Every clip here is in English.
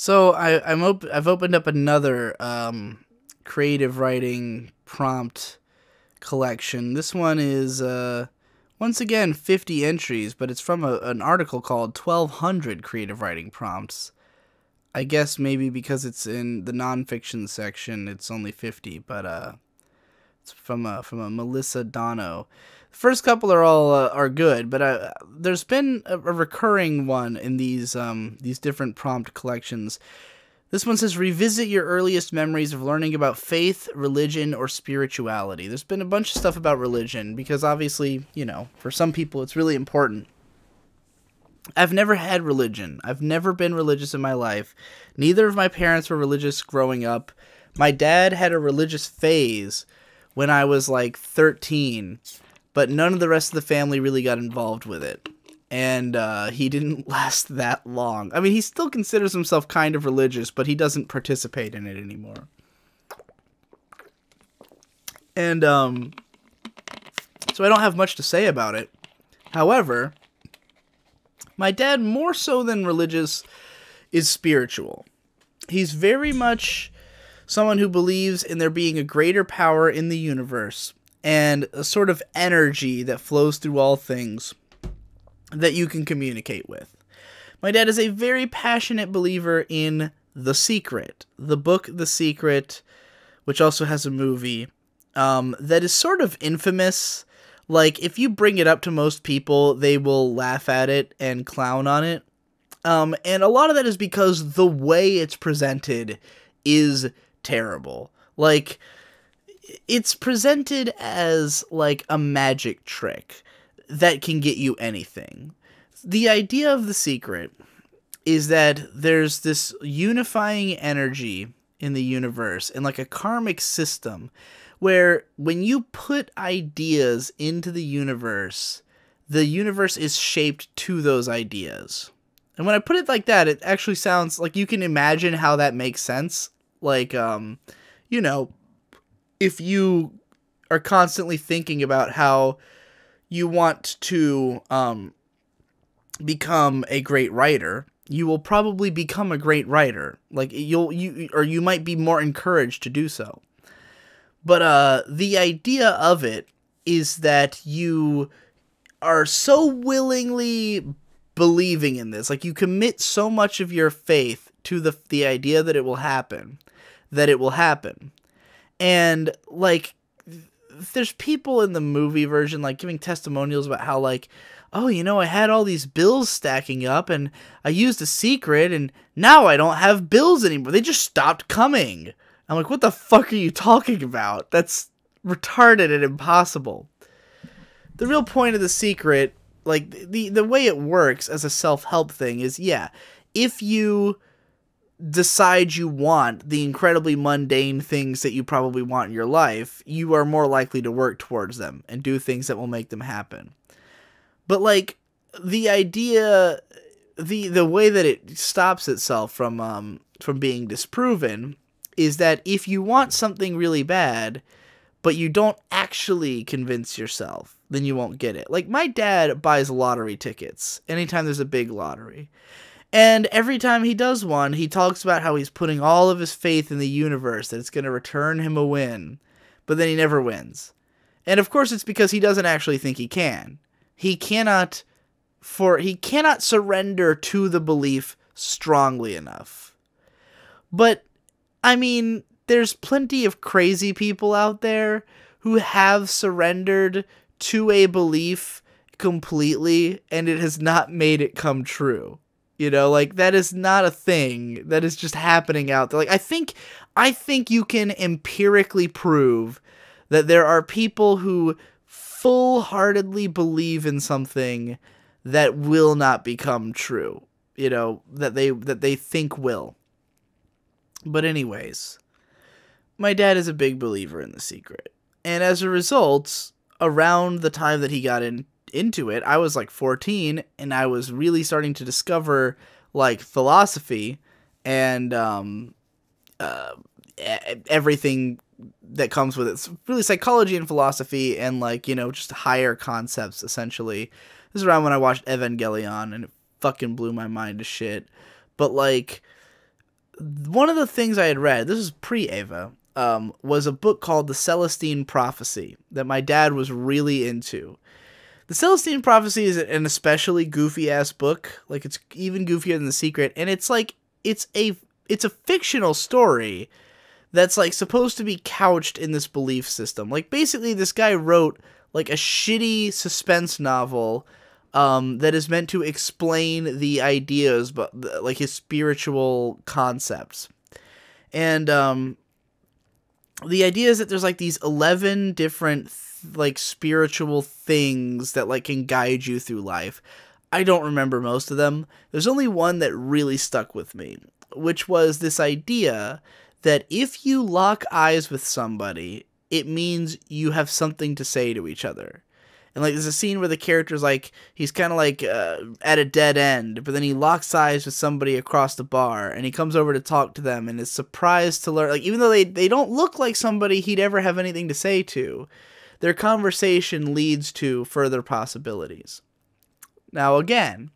So I've opened up another creative writing prompt collection. This one is once again 50 entries, but it's from an article called 1200 Creative Writing Prompts. I guess maybe because it's in the nonfiction section, it's only 50, but it's from a Melissa Dono. The first couple are all are good, but there's been a recurring one in these different prompt collections. This one says, revisit your earliest memories of learning about faith, religion, or spirituality. There's been a bunch of stuff about religion, because obviously, you know, for some people it's really important. I've never had religion. I've never been religious in my life. Neither of my parents were religious growing up. My dad had a religious phase when I was like 13, but none of the rest of the family really got involved with it. And he didn't last that long. I mean, he still considers himself kind of religious, but he doesn't participate in it anymore. And so I don't have much to say about it. However, my dad, more so than religious, is spiritual. He's very much someone who believes in there being a greater power in the universe and a sort of energy that flows through all things that you can communicate with. My dad is a very passionate believer in The Secret, the book The Secret, which also has a movie, that is sort of infamous. Like, if you bring it up to most people, they will laugh at it and clown on it. And a lot of that is because the way it's presented is terrible. Like, it's presented as, like, a magic trick that can get you anything. The idea of The Secret is that there's this unifying energy in the universe and like a karmic system where when you put ideas into the universe is shaped to those ideas. And when I put it like that, it actually sounds like you can imagine how that makes sense. Like, you know, if you are constantly thinking about how you want to become a great writer, you will probably become a great writer. Like, you might be more encouraged to do so. But the idea of it is that you are so willingly believing in this, like you commit so much of your faith to the idea that it will happen, and like there's people in the movie version like giving testimonials about how like, oh, you know, I had all these bills stacking up and I used a secret and now I don't have bills anymore. They just stopped coming. I'm like, what the fuck are you talking about? That's retarded and impossible. The real point of The Secret, like the way it works as a self-help thing is, yeah, if you decide you want the incredibly mundane things that you probably want in your life, you are more likely to work towards them and do things that will make them happen. But like the idea, the way that it stops itself from being disproven is that if you want something really bad, but you don't actually convince yourself, then you won't get it. Like my dad buys lottery tickets anytime there's a big lottery. And every time he does one, he talks about how he's putting all of his faith in the universe, that it's going to return him a win. But then he never wins. And of course it's because he doesn't actually think he can. He cannot surrender to the belief strongly enough. But, I mean, there's plenty of crazy people out there who have surrendered to a belief completely, and it has not made it come true. You know, like, that is not a thing that is just happening out there. Like, I think you can empirically prove that there are people who full-heartedly believe in something that will not become true. You know, that they think will. But anyways, my dad is a big believer in The Secret. And as a result, around the time that he got into it, I was like 14, and I was really starting to discover like philosophy and everything that comes with it. It's really psychology and philosophy and like, you know, just higher concepts essentially. This is around when I watched Evangelion and it fucking blew my mind to shit. But like one of the things I had read, this is pre-Ava, was a book called The Celestine Prophecy that my dad was really into. The Celestine Prophecy is an especially goofy-ass book. Like, it's even goofier than The Secret, and it's like, it's a fictional story that's, like, supposed to be couched in this belief system. Like, basically, this guy wrote, like, a shitty suspense novel that is meant to explain the ideas, but like his spiritual concepts. And the idea is that there's like these 11 different like spiritual things that like can guide you through life. I don't remember most of them. There's only one that really stuck with me, which was this idea that if you lock eyes with somebody, it means you have something to say to each other. And, like, there's a scene where the character's, like, he's kind of, like, at a dead end, but then he locks eyes with somebody across the bar, and he comes over to talk to them, and is surprised to learn, like, even though they don't look like somebody he'd ever have anything to say to, their conversation leads to further possibilities. Now, again,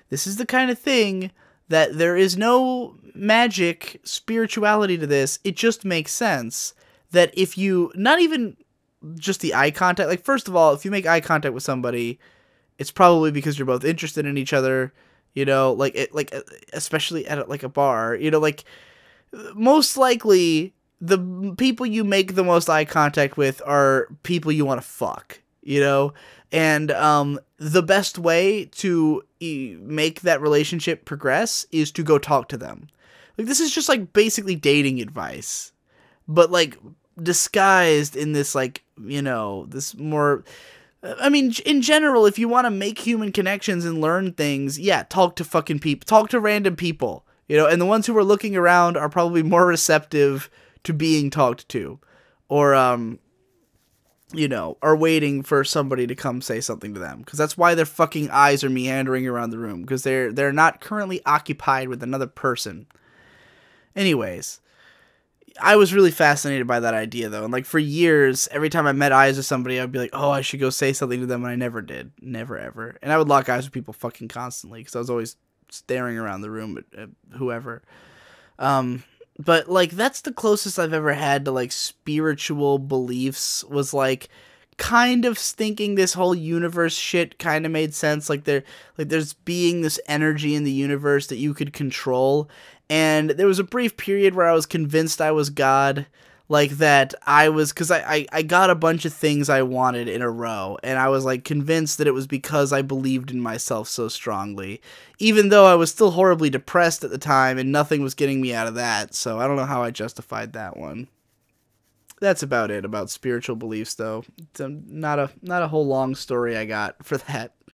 this is the kind of thing that there is no magic spirituality to this. It just makes sense that if you, not even just the eye contact, like, first of all, if you make eye contact with somebody, it's probably because you're both interested in each other, you know, like, especially at, like, a bar, you know, like, most likely, the people you make the most eye contact with are people you want to fuck, you know, and, the best way to make that relationship progress is to go talk to them. Like, this is just, like, basically dating advice, but, like, disguised in this, like, you know, this more, I mean, in general, if you want to make human connections and learn things, yeah, talk to fucking people, talk to random people, you know, and the ones who are looking around are probably more receptive to being talked to, or, you know, are waiting for somebody to come say something to them, because that's why their fucking eyes are meandering around the room, because they're not currently occupied with another person. Anyways, I was really fascinated by that idea, though, and, like, for years, every time I met eyes with somebody, I'd be like, oh, I should go say something to them, and I never did. Never, ever. And I would lock eyes with people fucking constantly, because I was always staring around the room at whoever. But, like, that's the closest I've ever had to, like, spiritual beliefs, was, like, kind of thinking this whole universe shit kind of made sense, like, there's being this energy in the universe that you could control. And there was a brief period where I was convinced I was God, like that I was, because I got a bunch of things I wanted in a row, and I was, like, convinced that it was because I believed in myself so strongly, even though I was still horribly depressed at the time, and nothing was getting me out of that, so I don't know how I justified that one. That's about it about spiritual beliefs, though. It's not a whole long story I got for that.